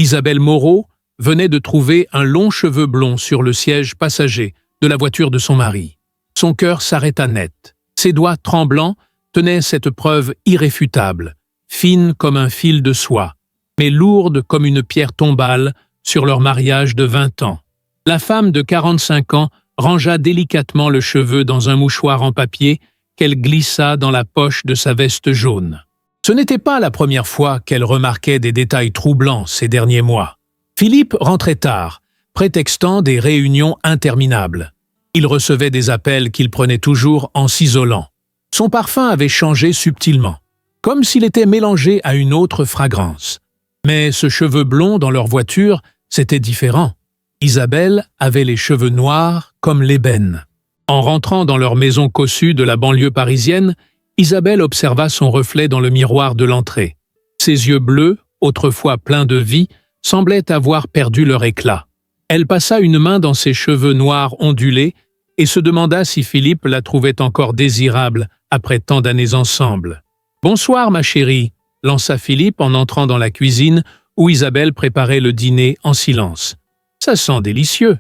Isabelle Moreau venait de trouver un long cheveu blond sur le siège passager de la voiture de son mari. Son cœur s'arrêta net. Ses doigts tremblants tenaient cette preuve irréfutable, fine comme un fil de soie, mais lourde comme une pierre tombale sur leur mariage de 20 ans. La femme de 45 ans rangea délicatement le cheveu dans un mouchoir en papier qu'elle glissa dans la poche de sa veste jaune. Ce n'était pas la première fois qu'elle remarquait des détails troublants ces derniers mois. Philippe rentrait tard, prétextant des réunions interminables. Il recevait des appels qu'il prenait toujours en s'isolant. Son parfum avait changé subtilement, comme s'il était mélangé à une autre fragrance. Mais ce cheveu blond dans leur voiture, c'était différent. Isabelle avait les cheveux noirs comme l'ébène. En rentrant dans leur maison cossue de la banlieue parisienne, Isabelle observa son reflet dans le miroir de l'entrée. Ses yeux bleus, autrefois pleins de vie, semblaient avoir perdu leur éclat. Elle passa une main dans ses cheveux noirs ondulés et se demanda si Philippe la trouvait encore désirable après tant d'années ensemble. « Bonsoir, ma chérie », lança Philippe en entrant dans la cuisine où Isabelle préparait le dîner en silence. « Ça sent délicieux ».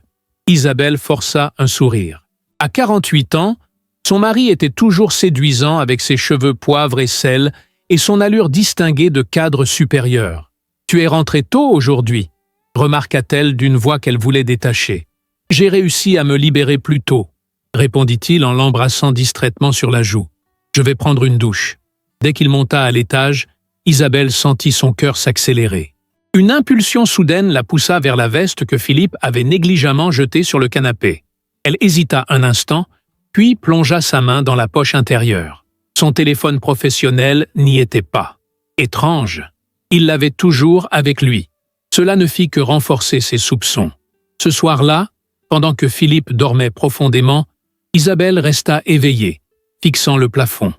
Isabelle força un sourire. À 48 ans, son mari était toujours séduisant avec ses cheveux poivre et sel et son allure distinguée de cadre supérieur. « Tu es rentré tôt aujourd'hui », remarqua-t-elle d'une voix qu'elle voulait détacher. « J'ai réussi à me libérer plus tôt », répondit-il en l'embrassant distraitement sur la joue. « Je vais prendre une douche. » Dès qu'il monta à l'étage, Isabelle sentit son cœur s'accélérer. Une impulsion soudaine la poussa vers la veste que Philippe avait négligemment jetée sur le canapé. Elle hésita un instant, puis plongea sa main dans la poche intérieure. Son téléphone professionnel n'y était pas. Étrange. Il l'avait toujours avec lui. Cela ne fit que renforcer ses soupçons. Ce soir-là, pendant que Philippe dormait profondément, Isabelle resta éveillée, fixant le plafond.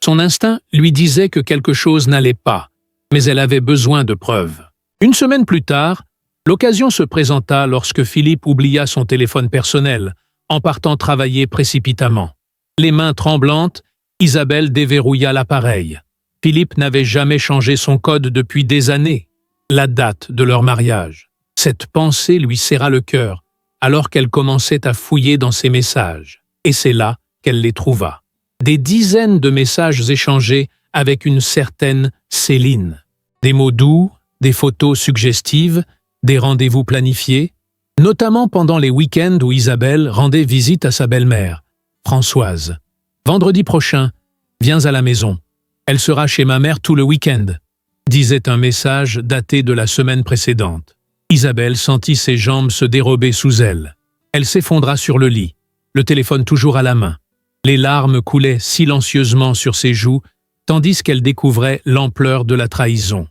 Son instinct lui disait que quelque chose n'allait pas, mais elle avait besoin de preuves. Une semaine plus tard, l'occasion se présenta lorsque Philippe oublia son téléphone personnel, en partant travailler précipitamment. Les mains tremblantes, Isabelle déverrouilla l'appareil. Philippe n'avait jamais changé son code depuis des années, la date de leur mariage. Cette pensée lui serra le cœur, alors qu'elle commençait à fouiller dans ses messages. Et c'est là qu'elle les trouva. Des dizaines de messages échangés avec une certaine Céline. Des mots doux, des photos suggestives, des rendez-vous planifiés, notamment pendant les week-ends où Isabelle rendait visite à sa belle-mère, Françoise. « Vendredi prochain, viens à la maison. Elle sera chez ma mère tout le week-end », disait un message daté de la semaine précédente. Isabelle sentit ses jambes se dérober sous elle. Elle s'effondra sur le lit, le téléphone toujours à la main. Les larmes coulaient silencieusement sur ses joues, tandis qu'elle découvrait l'ampleur de la trahison.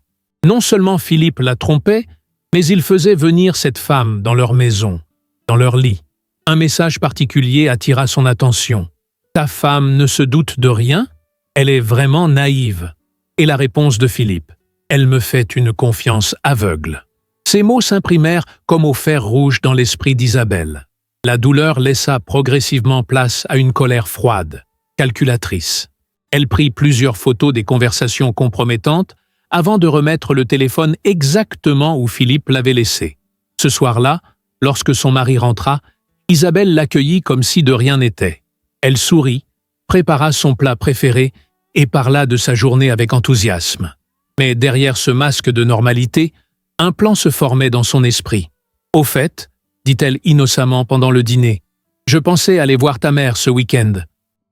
Non seulement Philippe la trompait, mais il faisait venir cette femme dans leur maison, dans leur lit. Un message particulier attira son attention. « Ta femme ne se doute de rien? Elle est vraiment naïve. » Et la réponse de Philippe. « Elle me fait une confiance aveugle. » Ces mots s'imprimèrent comme au fer rouge dans l'esprit d'Isabelle. La douleur laissa progressivement place à une colère froide, calculatrice. Elle prit plusieurs photos des conversations compromettantes avant de remettre le téléphone exactement où Philippe l'avait laissé. Ce soir-là, lorsque son mari rentra, Isabelle l'accueillit comme si de rien n'était. Elle sourit, prépara son plat préféré et parla de sa journée avec enthousiasme. Mais derrière ce masque de normalité, un plan se formait dans son esprit. « Au fait, » dit-elle innocemment pendant le dîner, « je pensais aller voir ta mère ce week-end.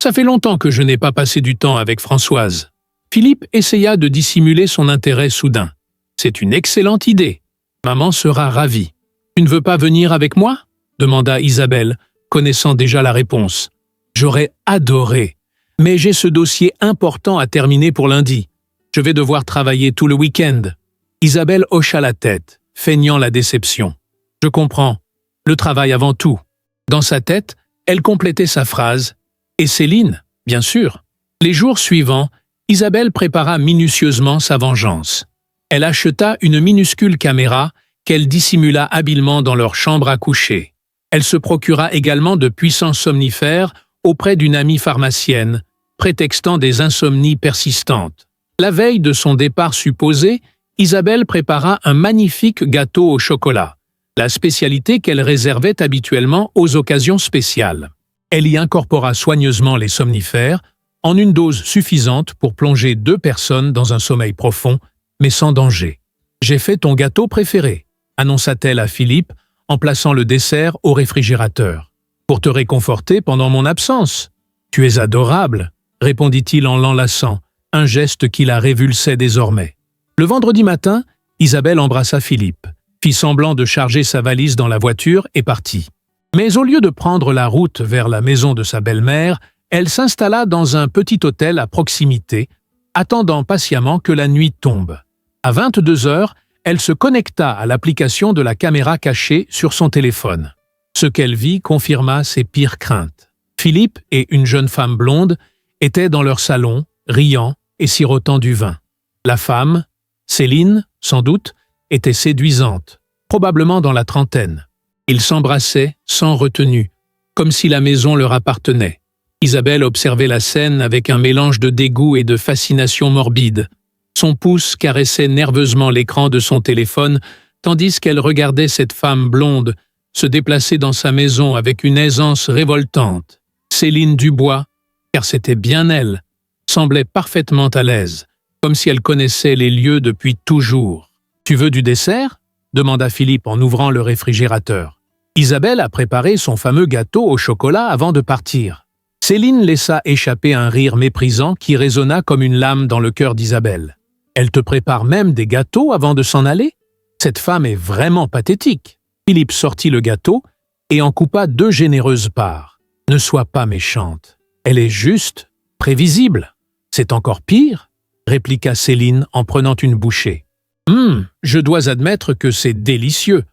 Ça fait longtemps que je n'ai pas passé du temps avec Françoise. » Philippe essaya de dissimuler son intérêt soudain. « C'est une excellente idée. Maman sera ravie. »« Tu ne veux pas venir avec moi ?» demanda Isabelle, connaissant déjà la réponse. « J'aurais adoré. Mais j'ai ce dossier important à terminer pour lundi. Je vais devoir travailler tout le week-end. » Isabelle hocha la tête, feignant la déception. « Je comprends. Le travail avant tout. » Dans sa tête, elle complétait sa phrase. « Et Céline, bien sûr. » Les jours suivants, Isabelle prépara minutieusement sa vengeance. Elle acheta une minuscule caméra qu'elle dissimula habilement dans leur chambre à coucher. Elle se procura également de puissants somnifères auprès d'une amie pharmacienne, prétextant des insomnies persistantes. La veille de son départ supposé, Isabelle prépara un magnifique gâteau au chocolat, la spécialité qu'elle réservait habituellement aux occasions spéciales. Elle y incorpora soigneusement les somnifères, en une dose suffisante pour plonger 2 personnes dans un sommeil profond, mais sans danger. « J'ai fait ton gâteau préféré », annonça-t-elle à Philippe en plaçant le dessert au réfrigérateur. « Pour te réconforter pendant mon absence. »« Tu es adorable », répondit-il en l'enlaçant, un geste qui la révulsait désormais. Le vendredi matin, Isabelle embrassa Philippe, fit semblant de charger sa valise dans la voiture et partit. Mais au lieu de prendre la route vers la maison de sa belle-mère, elle s'installa dans un petit hôtel à proximité, attendant patiemment que la nuit tombe. À 22 heures, elle se connecta à l'application de la caméra cachée sur son téléphone. Ce qu'elle vit confirma ses pires craintes. Philippe et une jeune femme blonde étaient dans leur salon, riant et sirotant du vin. La femme, Céline, sans doute, était séduisante, probablement dans la trentaine. Ils s'embrassaient sans retenue, comme si la maison leur appartenait. Isabelle observait la scène avec un mélange de dégoût et de fascination morbide. Son pouce caressait nerveusement l'écran de son téléphone, tandis qu'elle regardait cette femme blonde se déplacer dans sa maison avec une aisance révoltante. Céline Dubois, car c'était bien elle, semblait parfaitement à l'aise, comme si elle connaissait les lieux depuis toujours. « Tu veux du dessert ?» demanda Philippe en ouvrant le réfrigérateur. Isabelle a préparé son fameux gâteau au chocolat avant de partir. Céline laissa échapper un rire méprisant qui résonna comme une lame dans le cœur d'Isabelle. « Elle te prépare même des gâteaux avant de s'en aller ? Cette femme est vraiment pathétique. » Philippe sortit le gâteau et en coupa 2 généreuses parts. « Ne sois pas méchante. Elle est juste, prévisible. C'est encore pire ?» répliqua Céline en prenant une bouchée. « Je dois admettre que c'est délicieux.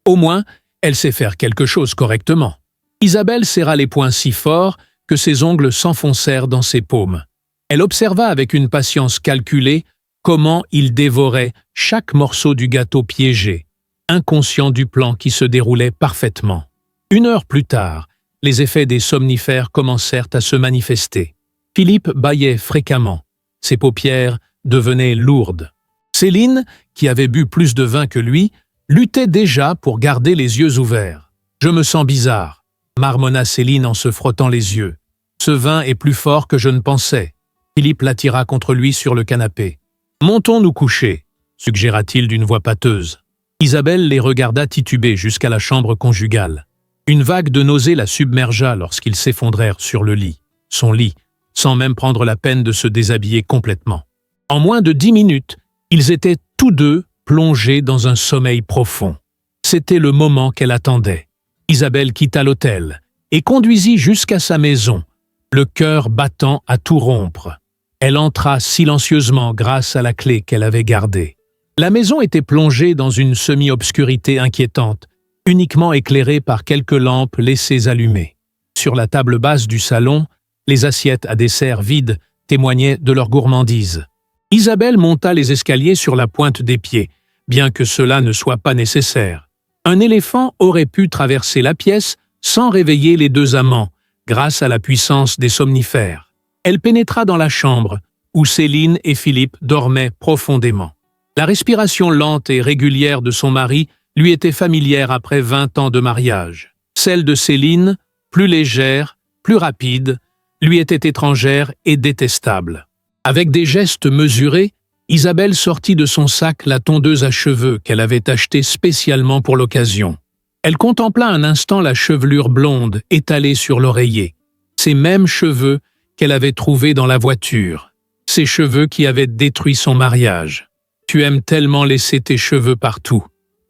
Au moins, elle sait faire quelque chose correctement. » Isabelle serra les poings si fort que ses ongles s'enfoncèrent dans ses paumes. Elle observa avec une patience calculée comment il dévorait chaque morceau du gâteau piégé, inconscient du plan qui se déroulait parfaitement. 1 heure plus tard, les effets des somnifères commencèrent à se manifester. Philippe bâillait fréquemment. Ses paupières devenaient lourdes. Céline, qui avait bu plus de vin que lui, luttait déjà pour garder les yeux ouverts. « Je me sens bizarre », marmonna Céline en se frottant les yeux. « Ce vin est plus fort que je ne pensais. » Philippe l'attira contre lui sur le canapé. « Montons nous coucher », suggéra-t-il d'une voix pâteuse. Isabelle les regarda tituber jusqu'à la chambre conjugale. Une vague de nausée la submergea lorsqu'ils s'effondrèrent sur le lit, son lit, sans même prendre la peine de se déshabiller complètement. En moins de 10 minutes, ils étaient tous deux plongés dans un sommeil profond. C'était le moment qu'elle attendait. Isabelle quitta l'hôtel et conduisit jusqu'à sa maison, le cœur battant à tout rompre. Elle entra silencieusement grâce à la clé qu'elle avait gardée. La maison était plongée dans une semi-obscurité inquiétante, uniquement éclairée par quelques lampes laissées allumées. Sur la table basse du salon, les assiettes à dessert vides témoignaient de leur gourmandise. Isabelle monta les escaliers sur la pointe des pieds, bien que cela ne soit pas nécessaire. Un éléphant aurait pu traverser la pièce sans réveiller les 2 amants, grâce à la puissance des somnifères. Elle pénétra dans la chambre, où Céline et Philippe dormaient profondément. La respiration lente et régulière de son mari lui était familière après 20 ans de mariage. Celle de Céline, plus légère, plus rapide, lui était étrangère et détestable. Avec des gestes mesurés, Isabelle sortit de son sac la tondeuse à cheveux qu'elle avait achetée spécialement pour l'occasion. Elle contempla un instant la chevelure blonde étalée sur l'oreiller, ces mêmes cheveux qu'elle avait trouvés dans la voiture, ces cheveux qui avaient détruit son mariage. « Tu aimes tellement laisser tes cheveux partout »,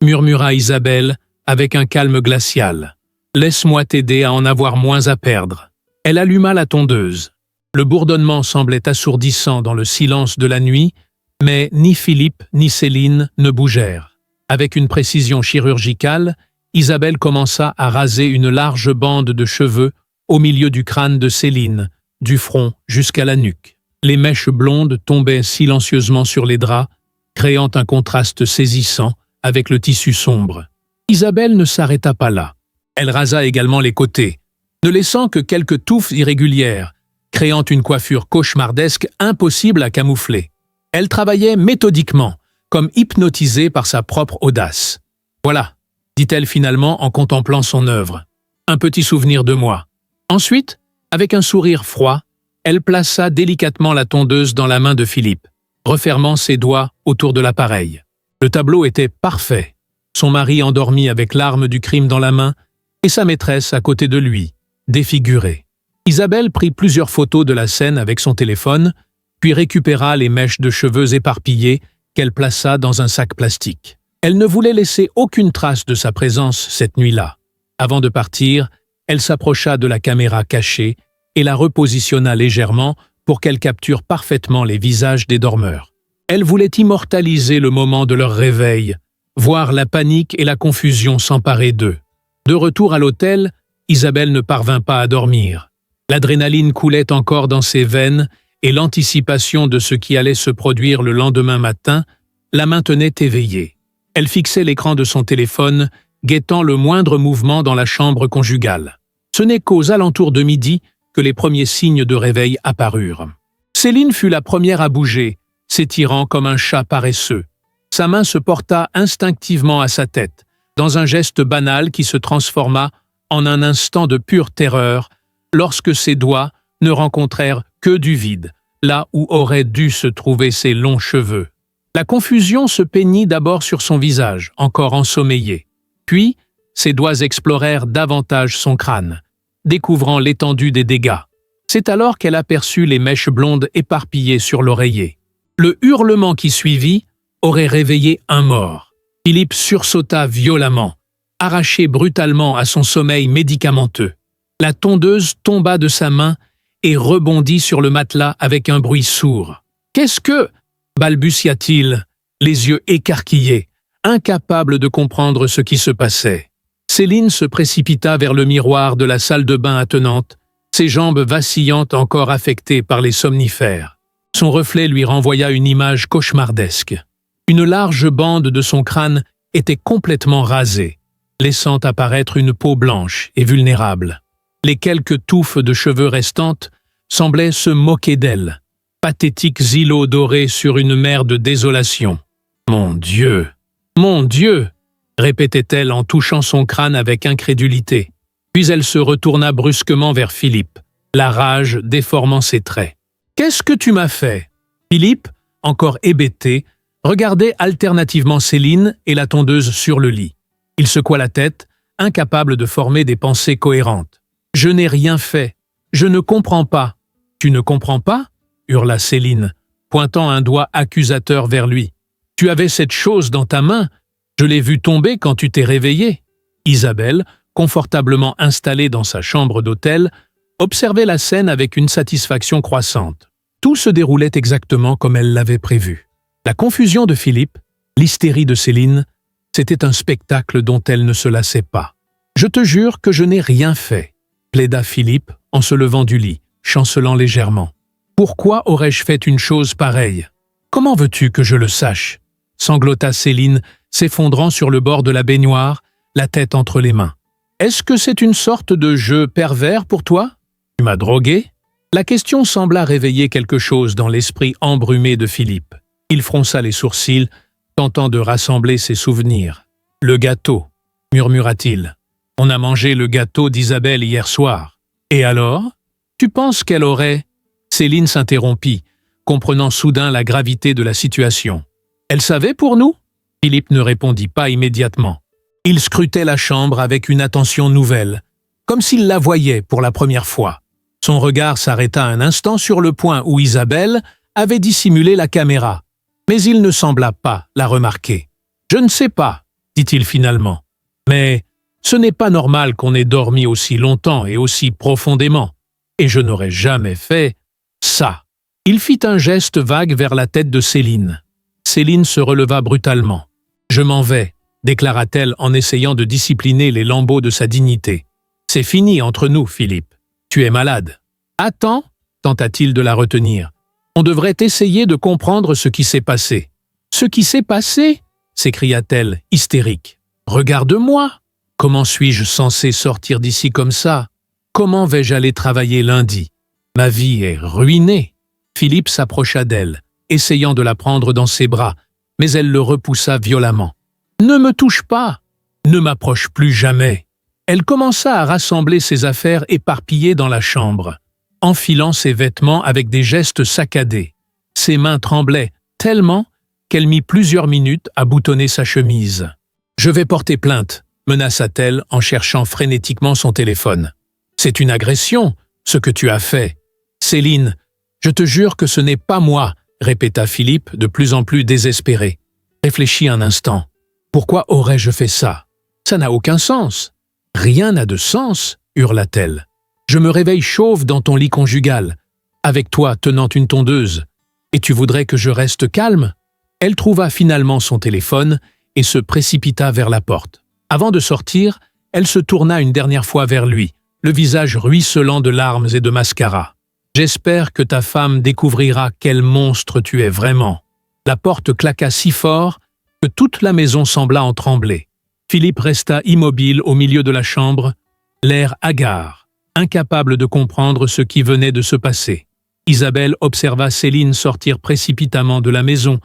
murmura Isabelle avec un calme glacial. « Laisse-moi t'aider à en avoir moins à perdre. » Elle alluma la tondeuse. Le bourdonnement semblait assourdissant dans le silence de la nuit, mais ni Philippe ni Céline ne bougèrent. Avec une précision chirurgicale, Isabelle commença à raser une large bande de cheveux au milieu du crâne de Céline, du front jusqu'à la nuque. Les mèches blondes tombaient silencieusement sur les draps, créant un contraste saisissant avec le tissu sombre. Isabelle ne s'arrêta pas là. Elle rasa également les côtés, ne laissant que quelques touffes irrégulières, créant une coiffure cauchemardesque impossible à camoufler. Elle travaillait méthodiquement, comme hypnotisée par sa propre audace. « Voilà », dit-elle finalement en contemplant son œuvre, « un petit souvenir de moi. » Ensuite, avec un sourire froid, elle plaça délicatement la tondeuse dans la main de Philippe, refermant ses doigts autour de l'appareil. Le tableau était parfait. Son mari endormi avec l'arme du crime dans la main et sa maîtresse à côté de lui, défigurée. Isabelle prit plusieurs photos de la scène avec son téléphone, puis récupéra les mèches de cheveux éparpillées qu'elle plaça dans un sac plastique. Elle ne voulait laisser aucune trace de sa présence cette nuit-là. Avant de partir, elle s'approcha de la caméra cachée et la repositionna légèrement pour qu'elle capture parfaitement les visages des dormeurs. Elle voulait immortaliser le moment de leur réveil, voir la panique et la confusion s'emparer d'eux. De retour à l'hôtel, Isabelle ne parvint pas à dormir. L'adrénaline coulait encore dans ses veines et l'anticipation de ce qui allait se produire le lendemain matin la maintenait éveillée. Elle fixait l'écran de son téléphone, guettant le moindre mouvement dans la chambre conjugale. Ce n'est qu'aux alentours de midi que les premiers signes de réveil apparurent. Céline fut la première à bouger, s'étirant comme un chat paresseux. Sa main se porta instinctivement à sa tête, dans un geste banal qui se transforma en un instant de pure terreur, lorsque ses doigts ne rencontrèrent que du vide, là où auraient dû se trouver ses longs cheveux. La confusion se peignit d'abord sur son visage, encore ensommeillé. Puis, ses doigts explorèrent davantage son crâne, découvrant l'étendue des dégâts. C'est alors qu'elle aperçut les mèches blondes éparpillées sur l'oreiller. Le hurlement qui suivit aurait réveillé un mort. Philippe sursauta violemment, arraché brutalement à son sommeil médicamenteux. La tondeuse tomba de sa main et rebondit sur le matelas avec un bruit sourd. « Qu'est-ce que » balbutia-t-il, les yeux écarquillés, incapable de comprendre ce qui se passait. Céline se précipita vers le miroir de la salle de bain attenante, ses jambes vacillantes encore affectées par les somnifères. Son reflet lui renvoya une image cauchemardesque. Une large bande de son crâne était complètement rasée, laissant apparaître une peau blanche et vulnérable. Les quelques touffes de cheveux restantes semblaient se moquer d'elle, pathétiques îlots dorés sur une mer de désolation. « Mon Dieu! Mon Dieu !» répétait-elle en touchant son crâne avec incrédulité. Puis elle se retourna brusquement vers Philippe, la rage déformant ses traits. « Qu'est-ce que tu m'as fait ?» Philippe, encore hébété, regardait alternativement Céline et la tondeuse sur le lit. Il secoua la tête, incapable de former des pensées cohérentes. « Je n'ai rien fait. Je ne comprends pas. »« Tu ne comprends pas ?» hurla Céline, pointant un doigt accusateur vers lui. « Tu avais cette chose dans ta main. Je l'ai vue tomber quand tu t'es réveillé. » Isabelle, confortablement installée dans sa chambre d'hôtel, observait la scène avec une satisfaction croissante. Tout se déroulait exactement comme elle l'avait prévu. La confusion de Philippe, l'hystérie de Céline, c'était un spectacle dont elle ne se lassait pas. « Je te jure que je n'ai rien fait », plaida Philippe en se levant du lit, chancelant légèrement. « Pourquoi aurais-je fait une chose pareille ? Comment veux-tu que je le sache ?» sanglota Céline, s'effondrant sur le bord de la baignoire, la tête entre les mains. « Est-ce que c'est une sorte de jeu pervers pour toi ? Tu m'as drogué ?» La question sembla réveiller quelque chose dans l'esprit embrumé de Philippe. Il fronça les sourcils, tentant de rassembler ses souvenirs. « Le gâteau » murmura-t-il. « On a mangé le gâteau d'Isabelle hier soir. Et alors ? Tu penses qu'elle aurait… » Céline s'interrompit, comprenant soudain la gravité de la situation. « Elle savait pour nous ?» Philippe ne répondit pas immédiatement. Il scrutait la chambre avec une attention nouvelle, comme s'il la voyait pour la première fois. Son regard s'arrêta un instant sur le point où Isabelle avait dissimulé la caméra, mais il ne sembla pas la remarquer. « Je ne sais pas, » dit-il finalement, « mais ce n'est pas normal qu'on ait dormi aussi longtemps et aussi profondément, et je n'aurais jamais fait ça. » Il fit un geste vague vers la tête de Céline. Céline se releva brutalement. « Je m'en vais, » déclara-t-elle en essayant de discipliner les lambeaux de sa dignité. « C'est fini entre nous, Philippe. Tu es malade. »« Attends, » tenta-t-il de la retenir. « On devrait essayer de comprendre ce qui s'est passé. »« Ce qui s'est passé ?» s'écria-t-elle, hystérique. « Regarde-moi. Comment suis-je censé sortir d'ici comme ça? Comment vais-je aller travailler lundi? Ma vie est ruinée. » Philippe s'approcha d'elle, essayant de la prendre dans ses bras, mais elle le repoussa violemment. « Ne me touche pas! Ne m'approche plus jamais !» Elle commença à rassembler ses affaires éparpillées dans la chambre, enfilant ses vêtements avec des gestes saccadés. Ses mains tremblaient tellement qu'elle mit plusieurs minutes à boutonner sa chemise. « Je vais porter plainte », menaça-t-elle en cherchant frénétiquement son téléphone. « C'est une agression, ce que tu as fait. »« Céline, je te jure que ce n'est pas moi », répéta Philippe de plus en plus désespéré. « Réfléchis un instant. Pourquoi aurais-je fait ça? Ça n'a aucun sens. »« Rien n'a de sens, » hurla-t-elle. « Je me réveille chauve dans ton lit conjugal, avec toi tenant une tondeuse. Et tu voudrais que je reste calme ?» Elle trouva finalement son téléphone et se précipita vers la porte. Avant de sortir, elle se tourna une dernière fois vers lui, le visage ruisselant de larmes et de mascara. « J'espère que ta femme découvrira quel monstre tu es vraiment. » La porte claqua si fort que toute la maison sembla en trembler. Philippe resta immobile au milieu de la chambre, l'air hagard, incapable de comprendre ce qui venait de se passer. Isabelle observa Céline sortir précipitamment de la maison,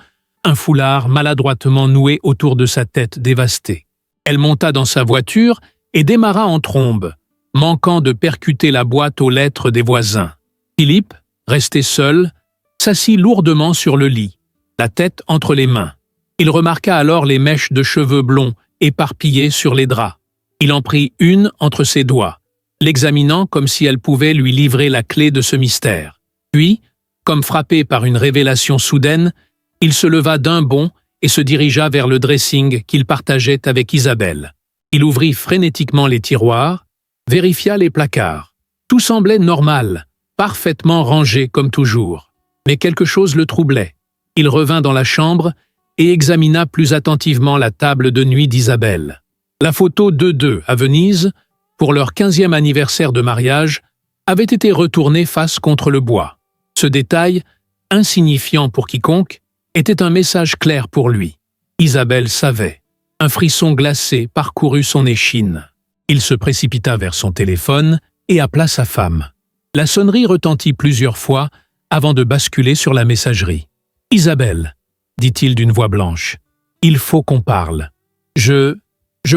un foulard maladroitement noué autour de sa tête dévastée. Elle monta dans sa voiture et démarra en trombe, manquant de percuter la boîte aux lettres des voisins. Philippe, resté seul, s'assit lourdement sur le lit, la tête entre les mains. Il remarqua alors les mèches de cheveux blonds éparpillées sur les draps. Il en prit une entre ses doigts, l'examinant comme si elle pouvait lui livrer la clé de ce mystère. Puis, comme frappé par une révélation soudaine, il se leva d'un bond et se dirigea vers le dressing qu'il partageait avec Isabelle. Il ouvrit frénétiquement les tiroirs, vérifia les placards. Tout semblait normal, parfaitement rangé comme toujours. Mais quelque chose le troublait. Il revint dans la chambre et examina plus attentivement la table de nuit d'Isabelle. La photo d'eux à Venise, pour leur 15e anniversaire de mariage, avait été retournée face contre le bois. Ce détail, insignifiant pour quiconque, était un message clair pour lui. Isabelle savait. Un frisson glacé parcourut son échine. Il se précipita vers son téléphone et appela sa femme. La sonnerie retentit plusieurs fois avant de basculer sur la messagerie. « Isabelle, » dit-il d'une voix blanche, « il faut qu'on parle. Je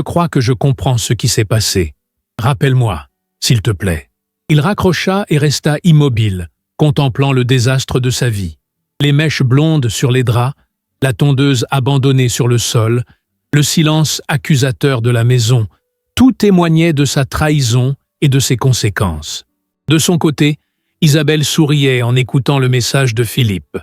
crois que je comprends ce qui s'est passé. Rappelle-moi, s'il te plaît. » Il raccrocha et resta immobile, contemplant le désastre de sa vie. Les mèches blondes sur les draps, la tondeuse abandonnée sur le sol, le silence accusateur de la maison, tout témoignait de sa trahison et de ses conséquences. De son côté, Isabelle souriait en écoutant le message de Philippe.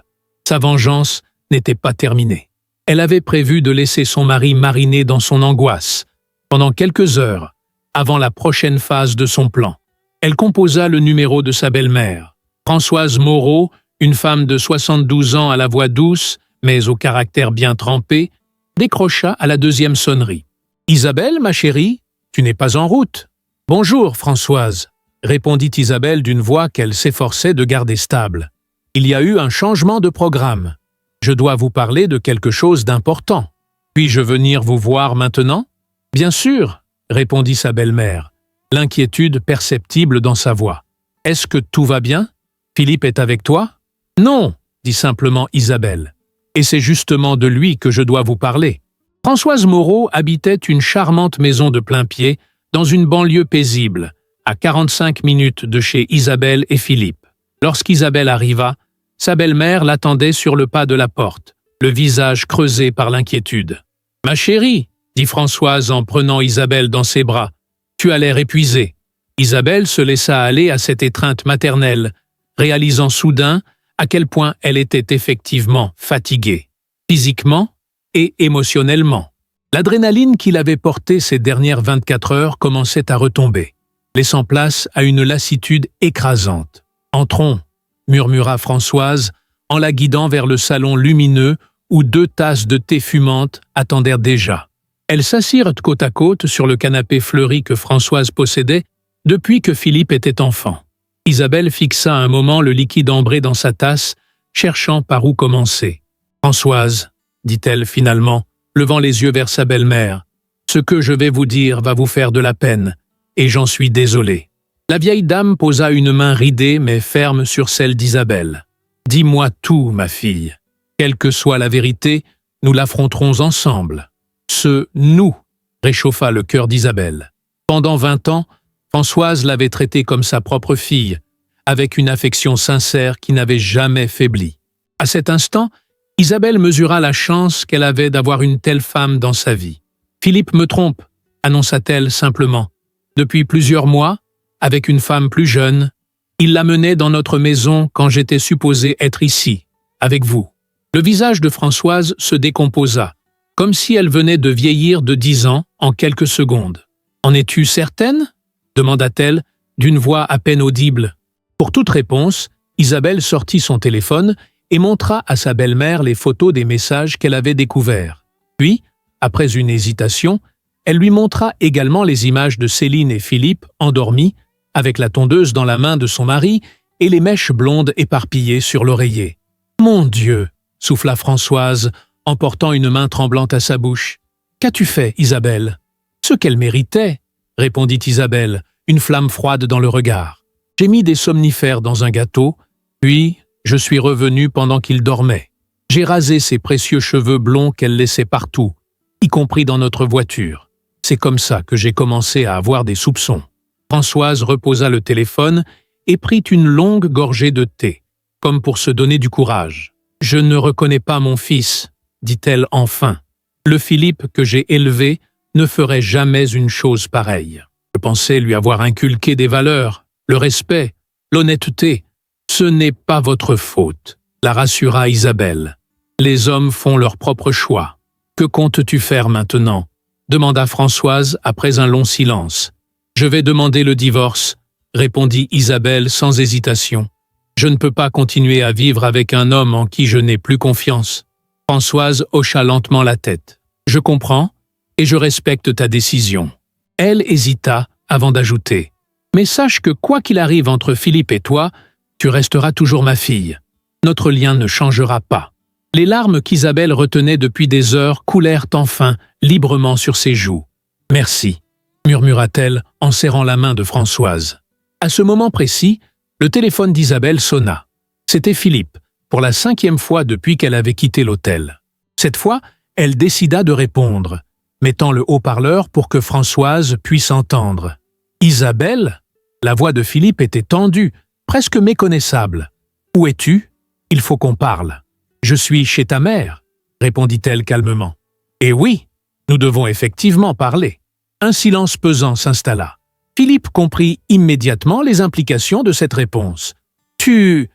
Sa vengeance n'était pas terminée. Elle avait prévu de laisser son mari mariner dans son angoisse pendant quelques heures avant la prochaine phase de son plan. Elle composa le numéro de sa belle-mère. Françoise Moreau, une femme de 72 ans à la voix douce, mais au caractère bien trempé, décrocha à la deuxième sonnerie. « Isabelle, ma chérie, tu n'es pas en route. »« Bonjour, Françoise, » répondit Isabelle d'une voix qu'elle s'efforçait de garder stable. « Il y a eu un changement de programme. Je dois vous parler de quelque chose d'important. Puis-je venir vous voir maintenant ?»« Bien sûr, » répondit sa belle-mère, l'inquiétude perceptible dans sa voix. « Est-ce que tout va bien? Philippe est avec toi ?»« Non, » dit simplement Isabelle. « Et c'est justement de lui que je dois vous parler. » Françoise Moreau habitait une charmante maison de plain-pied dans une banlieue paisible, à 45 minutes de chez Isabelle et Philippe. Lorsqu'Isabelle arriva, sa belle-mère l'attendait sur le pas de la porte, le visage creusé par l'inquiétude. « Ma chérie, » dit Françoise en prenant Isabelle dans ses bras, « tu as l'air épuisée. » Isabelle se laissa aller à cette étreinte maternelle, réalisant soudain à quel point elle était effectivement fatiguée, physiquement et émotionnellement. L'adrénaline qu'il avait portée ces dernières 24 heures commençait à retomber, laissant place à une lassitude écrasante. « Entrons », murmura Françoise en la guidant vers le salon lumineux où 2 tasses de thé fumante attendèrent déjà. Elles s'assirent côte à côte sur le canapé fleuri que Françoise possédait depuis que Philippe était enfant. Isabelle fixa un moment le liquide ambré dans sa tasse, cherchant par où commencer. « Françoise, » dit-elle finalement, levant les yeux vers sa belle-mère, « ce que je vais vous dire va vous faire de la peine, et j'en suis désolé. » La vieille dame posa une main ridée mais ferme sur celle d'Isabelle. « Dis-moi tout, ma fille. Quelle que soit la vérité, Nous l'affronterons ensemble. Ce « nous » réchauffa le cœur d'Isabelle. Pendant 20 ans, Françoise l'avait traitée comme sa propre fille, avec une affection sincère qui n'avait jamais faibli. À cet instant, Isabelle mesura la chance qu'elle avait d'avoir une telle femme dans sa vie. « Philippe me trompe », annonça-t-elle simplement. Depuis plusieurs mois, avec une femme plus jeune, il l'amenait dans notre maison quand j'étais supposé être ici, avec vous. Le visage de Françoise se décomposa, comme si elle venait de vieillir de 10 ans en quelques secondes. « En es-tu certaine ?» demanda-t-elle d'une voix à peine audible. Pour toute réponse, Isabelle sortit son téléphone et montra à sa belle-mère les photos des messages qu'elle avait découverts. Puis, après une hésitation, elle lui montra également les images de Céline et Philippe endormis, avec la tondeuse dans la main de son mari et les mèches blondes éparpillées sur l'oreiller. « Mon Dieu !» souffla Françoise, en portant une main tremblante à sa bouche. « Qu'as-tu fait, Isabelle ?»« Ce qu'elle méritait, » répondit Isabelle, une flamme froide dans le regard. « J'ai mis des somnifères dans un gâteau, puis je suis revenu pendant qu'il dormait. J'ai rasé ses précieux cheveux blonds qu'elle laissait partout, y compris dans notre voiture. C'est comme ça que j'ai commencé à avoir des soupçons. » Françoise reposa le téléphone et prit une longue gorgée de thé, comme pour se donner du courage. « Je ne reconnais pas mon fils, » dit-elle enfin. « Le Philippe que j'ai élevé ne ferait jamais une chose pareille. Je pensais lui avoir inculqué des valeurs, le respect, l'honnêteté. Ce n'est pas votre faute, » la rassura Isabelle. « Les hommes font leur propre choix. Que comptes-tu faire maintenant ?» demanda Françoise après un long silence. « Je vais demander le divorce, » répondit Isabelle sans hésitation. « Je ne peux pas continuer à vivre avec un homme en qui je n'ai plus confiance. » Françoise hocha lentement la tête. « Je comprends et je respecte ta décision. » Elle hésita avant d'ajouter. « Mais sache que quoi qu'il arrive entre Philippe et toi, tu resteras toujours ma fille. Notre lien ne changera pas. » Les larmes qu'Isabelle retenait depuis des heures coulèrent enfin librement sur ses joues. « Merci », murmura-t-elle en serrant la main de Françoise. À ce moment précis, le téléphone d'Isabelle sonna. C'était Philippe, pour la 5e fois depuis qu'elle avait quitté l'hôtel. Cette fois, elle décida de répondre, mettant le haut-parleur pour que Françoise puisse entendre. « Isabelle ?» La voix de Philippe était tendue, presque méconnaissable. « Où es-tu ? Il faut qu'on parle. »« Je suis chez ta mère, » répondit-elle calmement. « Eh oui, nous devons effectivement parler. » Un silence pesant s'installa. Philippe comprit immédiatement les implications de cette réponse. « Tu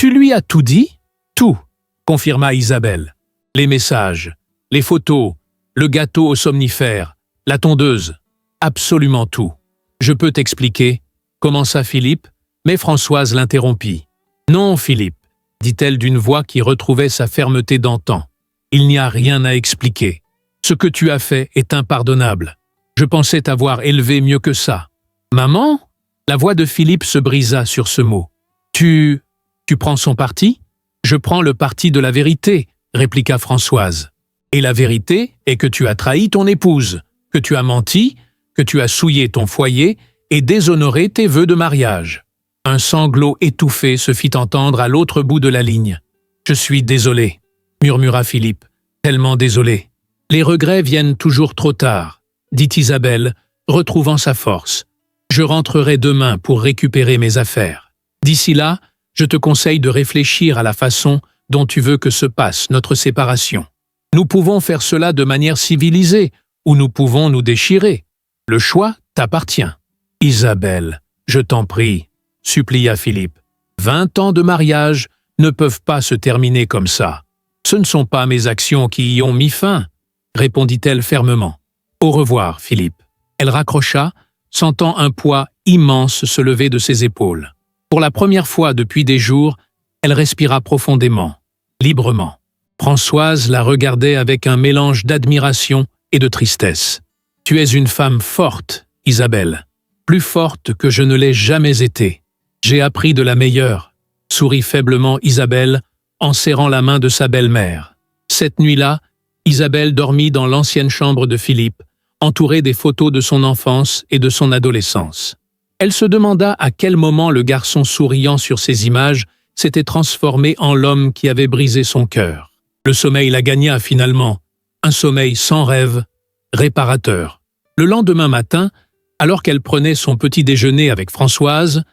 lui as tout dit ?»« Tout, » confirma Isabelle. « Les messages, les photos, le gâteau au somnifère, la tondeuse, absolument tout. Je peux t'expliquer, » commença Philippe, mais Françoise l'interrompit. « Non, Philippe, » dit-elle d'une voix qui retrouvait sa fermeté d'antan. « Il n'y a rien à expliquer. Ce que tu as fait est impardonnable. Je pensais t'avoir élevé mieux que ça. »« Maman ?» La voix de Philippe se brisa sur ce mot. « Tu prends son parti ?»« Je prends le parti de la vérité, » répliqua Françoise. « Et la vérité est que tu as trahi ton épouse, que tu as menti, que tu as souillé ton foyer et déshonoré tes vœux de mariage. » Un sanglot étouffé se fit entendre à l'autre bout de la ligne. « Je suis désolé, » murmura Philippe, « tellement désolé. »« Les regrets viennent toujours trop tard, » dit Isabelle, retrouvant sa force. « Je rentrerai demain pour récupérer mes affaires. D'ici là, je te conseille de réfléchir à la façon dont tu veux que se passe notre séparation. Nous pouvons faire cela de manière civilisée, ou nous pouvons nous déchirer. Le choix t'appartient. »« Isabelle, je t'en prie, » supplia Philippe. « 20 ans de mariage ne peuvent pas se terminer comme ça. Ce ne sont pas mes actions qui y ont mis fin, » répondit-elle fermement. « Au revoir, Philippe. » Elle raccrocha, sentant un poids immense se lever de ses épaules. Pour la première fois depuis des jours, elle respira profondément, librement. Françoise la regardait avec un mélange d'admiration et de tristesse. « Tu es une femme forte, Isabelle, plus forte que je ne l'ai jamais été. J'ai appris de la meilleure, » sourit faiblement Isabelle en serrant la main de sa belle-mère. Cette nuit-là, Isabelle dormit dans l'ancienne chambre de Philippe, entourée des photos de son enfance et de son adolescence. Elle se demanda à quel moment le garçon souriant sur ces images s'était transformé en l'homme qui avait brisé son cœur. Le sommeil la gagna finalement, un sommeil sans rêve, réparateur. Le lendemain matin, alors qu'elle prenait son petit déjeuner avec Françoise,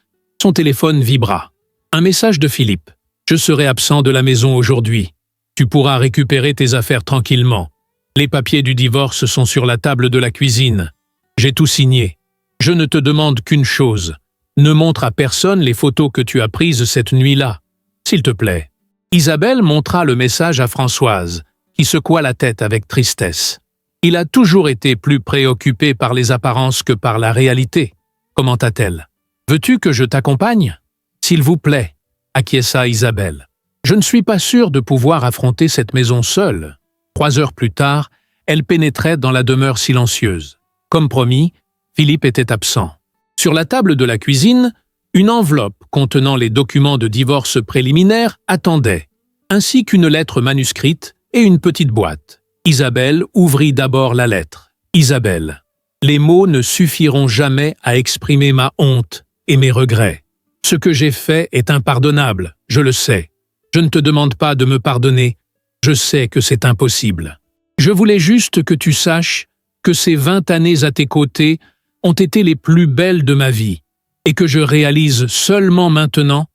son téléphone vibra. Un message de Philippe. « Je serai absent de la maison aujourd'hui. Tu pourras récupérer tes affaires tranquillement. Les papiers du divorce sont sur la table de la cuisine. J'ai tout signé. Je ne te demande qu'une chose. Ne montre à personne les photos que tu as prises cette nuit-là. S'il te plaît. » Isabelle montra le message à Françoise, qui secoua la tête avec tristesse. Il a toujours été plus préoccupé par les apparences que par la réalité, commenta-t-elle. Veux-tu que je t'accompagne? S'il vous plaît, acquiesça Isabelle. Je ne suis pas sûre de pouvoir affronter cette maison seule. 3 heures plus tard, elle pénétrait dans la demeure silencieuse. Comme promis, Philippe était absent. Sur la table de la cuisine, une enveloppe contenant les documents de divorce préliminaire attendait, ainsi qu'une lettre manuscrite et une petite boîte. Isabelle ouvrit d'abord la lettre. Isabelle. Les mots ne suffiront jamais à exprimer ma honte et mes regrets. Ce que j'ai fait est impardonnable, je le sais. Je ne te demande pas de me pardonner, je sais que c'est impossible. Je voulais juste que tu saches que ces 20 années à tes côtés ont été les plus belles de ma vie et que je réalise seulement maintenant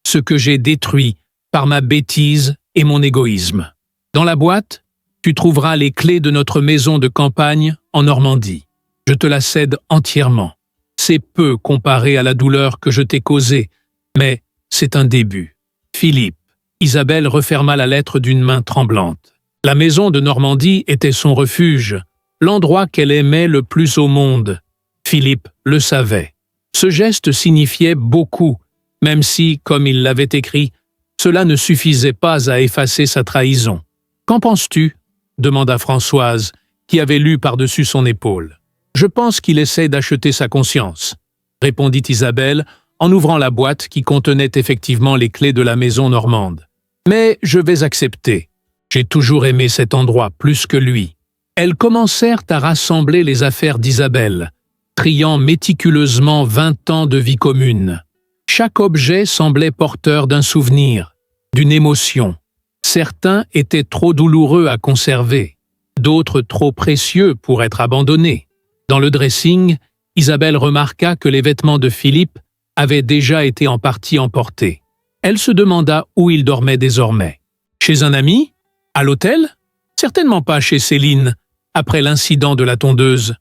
ce que j'ai détruit par ma bêtise et mon égoïsme. Dans la boîte, tu trouveras les clés de notre maison de campagne en Normandie. Je te la cède entièrement. C'est peu comparé à la douleur que je t'ai causée, mais c'est un début. Philippe. Isabelle referma la lettre d'une main tremblante. La maison de Normandie était son refuge, l'endroit qu'elle aimait le plus au monde. Philippe le savait. Ce geste signifiait beaucoup, même si, comme il l'avait écrit, cela ne suffisait pas à effacer sa trahison. « Qu'en penses-tu » demanda Françoise, qui avait lu par-dessus son épaule. « Je pense qu'il essaie d'acheter sa conscience », répondit Isabelle en ouvrant la boîte qui contenait effectivement les clés de la maison normande. « Mais je vais accepter. J'ai toujours aimé cet endroit plus que lui. » Elles commencèrent à rassembler les affaires d'Isabelle, triant méticuleusement 20 ans de vie commune. Chaque objet semblait porteur d'un souvenir, d'une émotion. Certains étaient trop douloureux à conserver, d'autres trop précieux pour être abandonnés. Dans le dressing, Isabelle remarqua que les vêtements de Philippe avaient déjà été en partie emportés. Elle se demanda où il dormait désormais. Chez un ami? À l'hôtel? Certainement pas chez Céline, après l'incident de la tondeuse.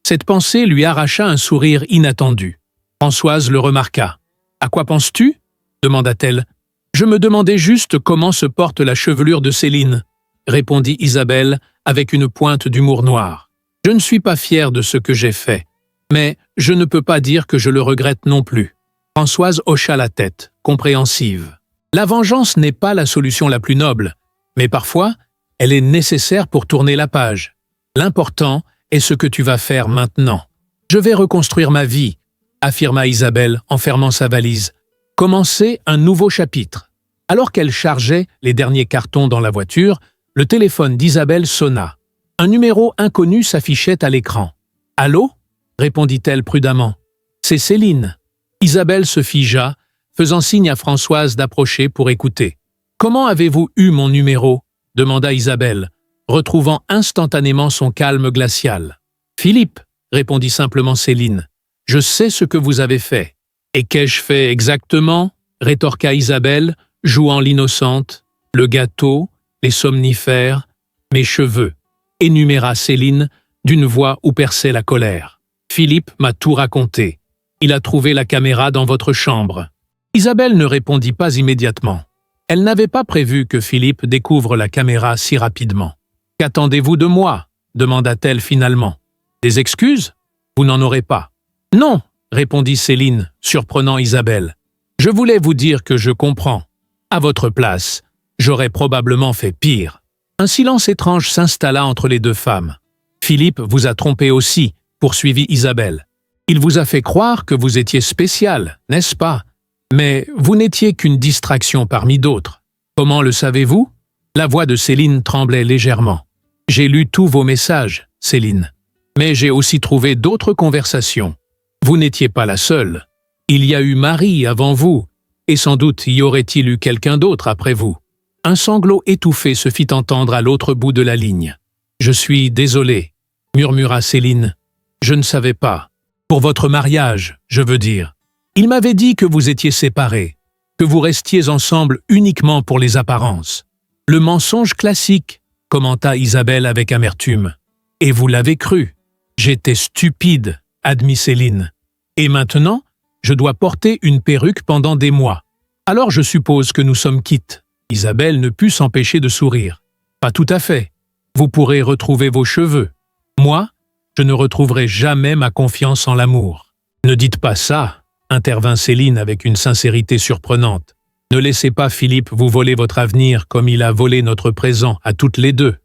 Cette pensée lui arracha un sourire inattendu. Françoise le remarqua. « À quoi penses-tu » demanda-t-elle. « Je me demandais juste comment se porte la chevelure de Céline » répondit Isabelle avec une pointe d'humour noir. « Je ne suis pas fière de ce que j'ai fait, mais je ne peux pas dire que je le regrette non plus. » Françoise hocha la tête, compréhensive. La vengeance n'est pas la solution la plus noble, mais parfois, elle est nécessaire pour tourner la page. L'important est ce que tu vas faire maintenant. « Je vais reconstruire ma vie », affirma Isabelle en fermant sa valise. « Commencer un nouveau chapitre. » Alors qu'elle chargeait les derniers cartons dans la voiture, le téléphone d'Isabelle sonna. Un numéro inconnu s'affichait à l'écran. « Allô » répondit-elle prudemment. « C'est Céline. » Isabelle se figea, faisant signe à Françoise d'approcher pour écouter. « Comment avez-vous eu mon numéro » demanda Isabelle, retrouvant instantanément son calme glacial. « Philippe » répondit simplement Céline. « Je sais ce que vous avez fait. »« Et qu'ai-je fait exactement » rétorqua Isabelle, jouant l'innocente. « Le gâteau, les somnifères, mes cheveux » énuméra Céline d'une voix où perçait la colère. « Philippe m'a tout raconté. Il a trouvé la caméra dans votre chambre. » Isabelle ne répondit pas immédiatement. Elle n'avait pas prévu que Philippe découvre la caméra si rapidement. « Qu'attendez-vous de moi » demanda-t-elle finalement. « Des excuses? Vous n'en aurez pas. »« Non » répondit Céline, surprenant Isabelle. « Je voulais vous dire que je comprends. À votre place, j'aurais probablement fait pire. » Un silence étrange s'installa entre les deux femmes. « Philippe vous a trompé aussi » poursuivit Isabelle. « Il vous a fait croire que vous étiez spécial, n'est-ce pas? Mais vous n'étiez qu'une distraction parmi d'autres. Comment le savez-vous » La voix de Céline tremblait légèrement. « J'ai lu tous vos messages, Céline. Mais j'ai aussi trouvé d'autres conversations. Vous n'étiez pas la seule. Il y a eu Marie avant vous, et sans doute y aurait-il eu quelqu'un d'autre après vous. Un sanglot étouffé se fit entendre à l'autre bout de la ligne. « Je suis désolé, » murmura Céline. « Je ne savais pas. Pour votre mariage, je veux dire. Il m'avait dit que vous étiez séparés, que vous restiez ensemble uniquement pour les apparences. Le mensonge classique, » commenta Isabelle avec amertume. « Et vous l'avez cru. J'étais stupide, » admit Céline. « Et maintenant, je dois porter une perruque pendant des mois. Alors je suppose que nous sommes quittes. » Isabelle ne put s'empêcher de sourire. « Pas tout à fait. Vous pourrez retrouver vos cheveux. Moi, je ne retrouverai jamais ma confiance en l'amour. »« Ne dites pas ça, » intervint Céline avec une sincérité surprenante. « Ne laissez pas Philippe vous voler votre avenir comme il a volé notre présent à toutes les deux. »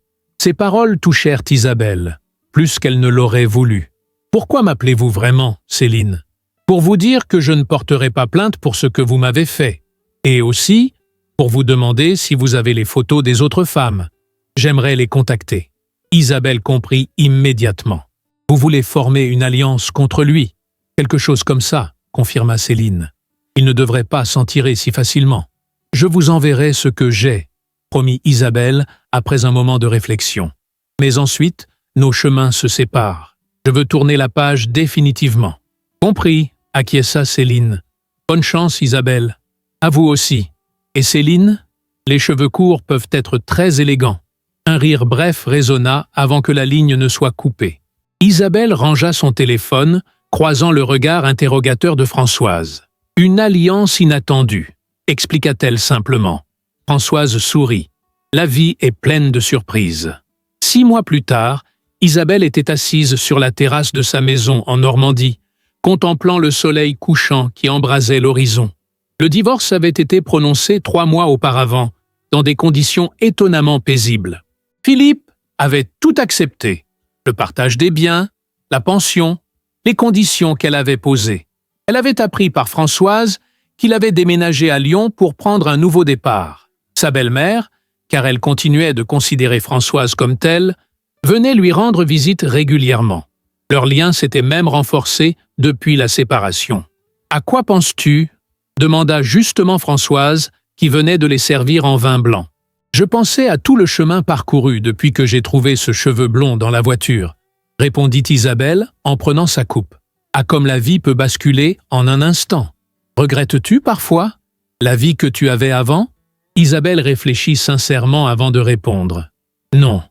Ces paroles touchèrent Isabelle, plus qu'elle ne l'aurait voulu. « Pourquoi m'appelez-vous vraiment, Céline ? Pour vous dire que je ne porterai pas plainte pour ce que vous m'avez fait. Et aussi, pour vous demander si vous avez les photos des autres femmes. J'aimerais les contacter. » Isabelle comprit immédiatement. « Vous voulez former une alliance contre lui ? Quelque chose comme ça, » confirma Céline. « Il ne devrait pas s'en tirer si facilement. Je vous enverrai ce que j'ai, » promit Isabelle après un moment de réflexion. « Mais ensuite, nos chemins se séparent. Je veux tourner la page définitivement. »« Compris, » acquiesça Céline. « Bonne chance, Isabelle. À vous aussi. Et Céline, les cheveux courts peuvent être très élégants. » Un rire bref résonna avant que la ligne ne soit coupée. Isabelle rangea son téléphone, croisant le regard interrogateur de Françoise. « Une alliance inattendue », expliqua-t-elle simplement. Françoise sourit. La vie est pleine de surprises. 6 mois plus tard, Isabelle était assise sur la terrasse de sa maison en Normandie, contemplant le soleil couchant qui embrasait l'horizon. Le divorce avait été prononcé 3 mois auparavant, dans des conditions étonnamment paisibles. Philippe avait tout accepté, le partage des biens, la pension, les conditions qu'elle avait posées. Elle avait appris par Françoise qu'il avait déménagé à Lyon pour prendre un nouveau départ. Sa belle-mère, car elle continuait de considérer Françoise comme telle, venait lui rendre visite régulièrement. Leur lien s'était même renforcé depuis la séparation. « À quoi penses-tu » demanda justement Françoise, qui venait de les servir en vin blanc. « Je pensais à tout le chemin parcouru depuis que j'ai trouvé ce cheveu blond dans la voiture, » répondit Isabelle en prenant sa coupe. « Ah, comme la vie peut basculer en un instant. Regrettes-tu parfois la vie que tu avais avant ?» Isabelle réfléchit sincèrement avant de répondre. « Non,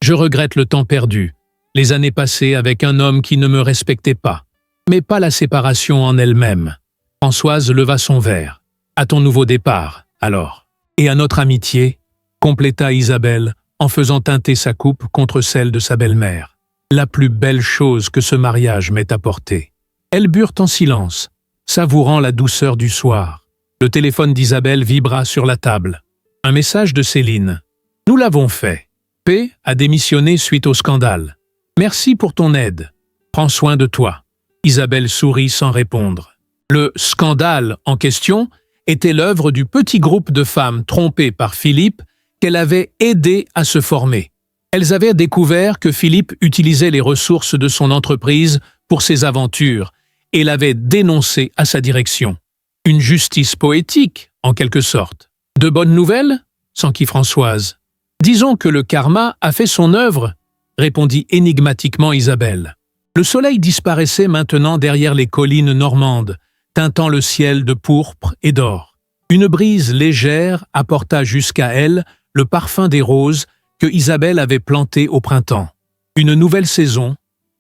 je regrette le temps perdu, les années passées avec un homme qui ne me respectait pas, mais pas la séparation en elle-même. » Françoise leva son verre. « À ton nouveau départ, alors. Et à notre amitié » compléta Isabelle en faisant teinter sa coupe contre celle de sa belle-mère. « La plus belle chose que ce mariage m'ait apportée. » Elles burent en silence, savourant la douceur du soir. Le téléphone d'Isabelle vibra sur la table. Un message de Céline. « Nous l'avons fait. P a démissionné suite au scandale. Merci pour ton aide. Prends soin de toi. » Isabelle sourit sans répondre. Le « scandale » en question était l'œuvre du petit groupe de femmes trompées par Philippe qu'elle avait aidé à se former. Elles avaient découvert que Philippe utilisait les ressources de son entreprise pour ses aventures et l'avaient dénoncé à sa direction. Une justice poétique, en quelque sorte. De bonnes nouvelles ? s'enquit Françoise. Disons que le karma a fait son œuvre, répondit énigmatiquement Isabelle. Le soleil disparaissait maintenant derrière les collines normandes, teintant le ciel de pourpre et d'or. Une brise légère apporta jusqu'à elle le parfum des roses que Isabelle avait plantées au printemps. Une nouvelle saison,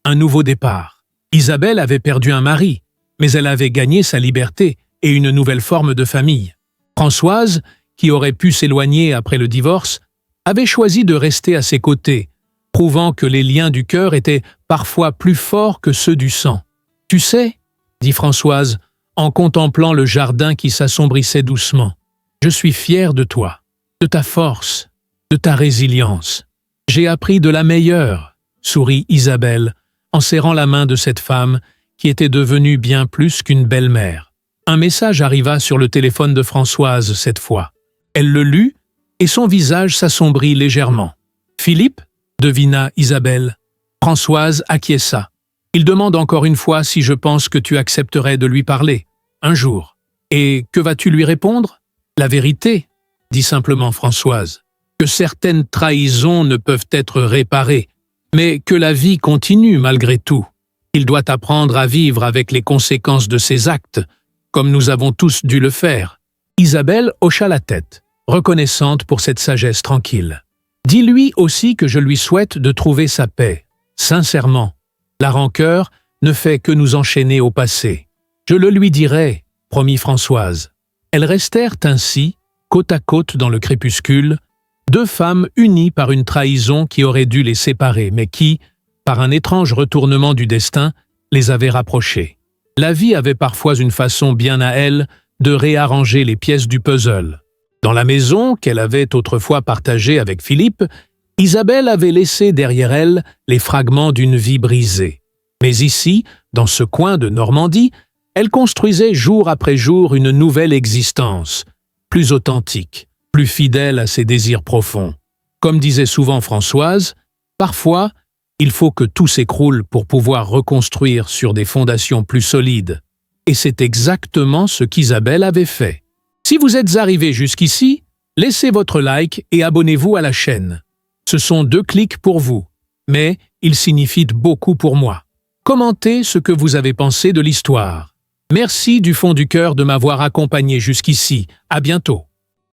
un nouveau départ. Isabelle avait perdu un mari, mais elle avait gagné sa liberté et une nouvelle forme de famille. Françoise, qui aurait pu s'éloigner après le divorce, avait choisi de rester à ses côtés, prouvant que les liens du cœur étaient parfois plus forts que ceux du sang. « Tu sais, » dit Françoise, en contemplant le jardin qui s'assombrissait doucement, « je suis fière de toi, de ta force, de ta résilience. J'ai appris de la meilleure, » sourit Isabelle, en serrant la main de cette femme qui était devenue bien plus qu'une belle-mère. Un message arriva sur le téléphone de Françoise cette fois. Elle le lut et son visage s'assombrit légèrement. « Philippe » devina Isabelle. Françoise acquiesça. « Il demande encore une fois si je pense que tu accepterais de lui parler, un jour. Et que vas-tu lui répondre ? La vérité. dit simplement Françoise, que certaines trahisons ne peuvent être réparées, mais que la vie continue malgré tout. Il doit apprendre à vivre avec les conséquences de ses actes, comme nous avons tous dû le faire. Isabelle hocha la tête, reconnaissante pour cette sagesse tranquille. Dis-lui aussi que je lui souhaite de trouver sa paix. Sincèrement, la rancœur ne fait que nous enchaîner au passé. Je le lui dirai, promit Françoise. Elles restèrent ainsi, côte à côte dans le crépuscule, deux femmes unies par une trahison qui aurait dû les séparer, mais qui, par un étrange retournement du destin, les avait rapprochées. La vie avait parfois une façon bien à elle de réarranger les pièces du puzzle. Dans la maison qu'elle avait autrefois partagée avec Philippe, Isabelle avait laissé derrière elle les fragments d'une vie brisée. Mais ici, dans ce coin de Normandie, elle construisait jour après jour une nouvelle existence, plus authentique, plus fidèle à ses désirs profonds. Comme disait souvent Françoise, parfois, il faut que tout s'écroule pour pouvoir reconstruire sur des fondations plus solides. Et c'est exactement ce qu'Isabelle avait fait. Si vous êtes arrivé jusqu'ici, laissez votre like et abonnez-vous à la chaîne. Ce sont 2 clics pour vous, mais ils signifient beaucoup pour moi. Commentez ce que vous avez pensé de l'histoire. Merci du fond du cœur de m'avoir accompagné jusqu'ici. À bientôt.